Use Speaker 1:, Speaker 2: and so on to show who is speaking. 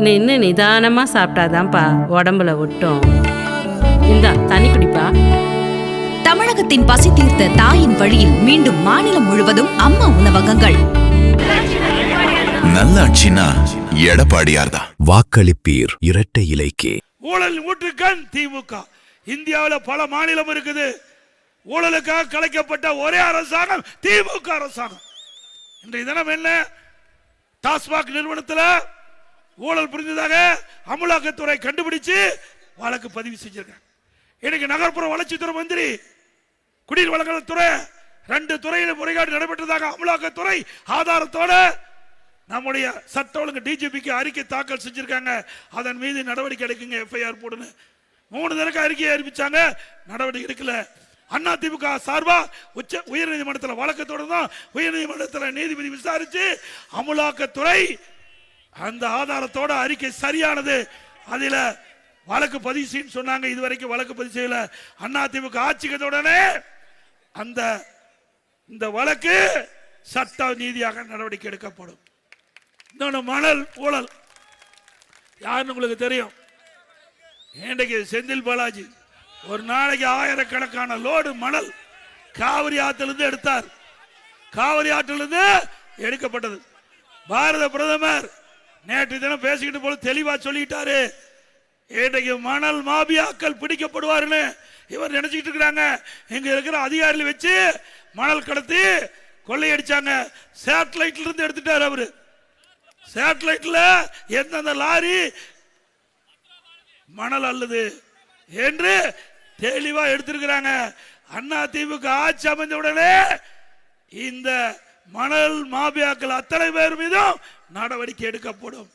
Speaker 1: நின்று நிதானமா சாப்பிட்டாதான்ப்பா உடம்புல ஒட்டும். இந்தா தண்ணி குடிப்பா.
Speaker 2: தமிழகத்தின் பசி தீர்த்த தாயின் வழியில் மீண்டும் மாநிலம் முழுவதும் அம்மா உணவகங்கள்.
Speaker 3: நல்லாட்சினா எடப்பாடியார் தான். வாக்களிப்பீர் இரட்டை இலைக்கே.
Speaker 4: ஊழல் ஊற்றுக்கண் திமுக. இந்தியாவில் பல மாநிலம் இருக்குது. ஊழலுக்காக கலைக்கப்பட்ட ஒரே அரசாங்கம் திமுக அரசாங்கம். இன்றைய தினம் என்ன, டாஸ்மாக் நிறுவனத்தில் ஊழல் புரிந்ததாக அமலாக்கத்துறை கண்டுபிடிச்சு வழக்கு பதிவு செஞ்சிருக்காங்க. இன்னைக்கு நகர்ப்புற வளர்ச்சித்துறை மந்திரி, குடிநீர் வழங்கல் துறை, 2 துறையில் முறைகேடு நடைபெற்றதாக அமலாக்கத்துறை ஆதாரத்தோட நம்முடைய சட்ட ஒழுங்கு டிஜிபிக்கு அறிக்கை தாக்கல் செஞ்சிருக்காங்க. அதன் மீது நடவடிக்கை எடுக்குங்க, எஃப்ஐஆர் போடுன்னு 3 தடவை அறிக்கையை அறிவிச்சாங்க, நடவடிக்கை எடுக்கல. அண்ணா திமுக சார்பா உயர் நீதிமன்றத்தில் வழக்கு தொடர்ந்தோம். உயர் நீதிமன்றத்தில் நீதிபதி விசாரிச்சு அமலாக்கத்துறை அந்த ஆதாரத்தோட அறிக்கை சரியானது, அதில் வழக்கு பதிவு செய்ய சொன்னாங்க. இதுவரைக்கும் வழக்கு பதிவு செய்யல. அண்ணா திமுக ஆட்சிக்கு உடனே இந்த வழக்கு சட்ட நீதியாக நடவடிக்கை எடுக்கப்படும். இன்னொன்று மணல் ஊழல் யாருன்னு உங்களுக்கு தெரியும். இன்றைக்கு செந்தில் பாலாஜி ஒரு நாளைக்கு 1000கணக்கான லோடு மணல் காவிரி ஆற்றிலிருந்து எடுத்தார். காவிரி ஆற்றிலிருந்து எடுக்கப்பட்டது. பாரத பிரதமர் நேற்று தினம் பேசிக்கிட்டு போல தெளிவா சொல்லிட்டாரு, இன்றைக்கு மணல் மாபியாக்கள் பிடிக்கப்படுவாருன்னு இவர் நினைச்சிட்டு இருக்கிறாங்க. இங்க இருக்கிற அதிகாரிகளை வச்சு மணல் கடத்தி கொள்ளையடிச்சாங்க. சேட்டலைட்ல இருந்து எடுத்துட்டாரு அவரு. சேட்டலைட்ல எந்தெந்த லாரி மணல் அல்லது என்று தெளிவா எடுத்திருக்கிறாங்க. அண்ணா திமுக ஆட்சி அமைந்த உடனே இந்த மணல் மாபியாக்கள் அத்தனை பேர் மீதும் நடவடிக்கை எடுக்கப்படும்.